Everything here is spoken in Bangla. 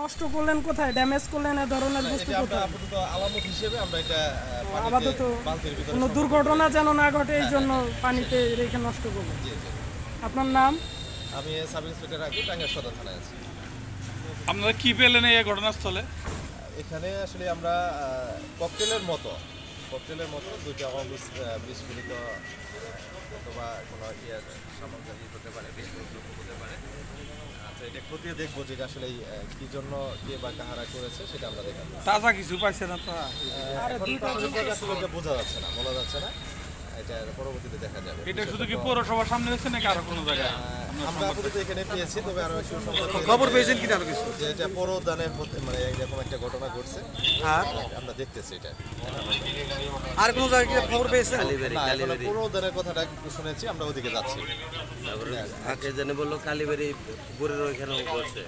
নষ্ট করলেন কোথায়, ড্যামেজ করলেন এ ধরনের বস্তু কোথায়? আপাতত আলামত হিসেবে আমরা এটা আপাতত বালতির ভিতরে কোনো দুর্ঘটনা যেন না ঘটে এই জন্য পানিতে রেখে নষ্ট করলেন। জি জি। আপনার নাম? আমি সাব ইন্সপেক্টর রাখি, টাঙ্গাইল সদর থানায় আছি। আপনারা কি পেলেন এই ঘটনাস্থলে? এখানে আসলে আমরা ককটেলের মতো দুইটা বিস্ফোরিত অথবা কোনো সামগ্রী হতে পারে, বিস্ফোরক দ্রব্য হতে পারে। আচ্ছা, এটা খতিয়ে দেখবো যে আসলে কি জন্য কে বা কাহারা করেছে সেটা আমরা দেখাবো। তাজা কিছু পাইছেন আপনারা? এখন প্রাথমিকভাবে আসলে এটা বোঝা যাচ্ছে না, বলা যাচ্ছে না, এটা পরবর্তীতে দেখা যাবে। এটা শুধু কি পৌরসভার সামনে হচ্ছে নাকি আরো কোনো জায়গায়? আমরা আপাতত এখানে পেয়েছি, তবে আরো একটু খবর পেয়েছেন কিনা আরো কিছু? যে এটা পরদানে মানে এরকম একটা ঘটনা ঘটছে, আর আমরা দেখতেছি এটা। আর কোনো জায়গায় কি খবর পেয়েছেন? পরদানের কথাটা শুনেছি, আমরা ওদিকে যাচ্ছি। আগে জেনে বললো কালীবাড়ি বুড়ের ওইখানেও করছে।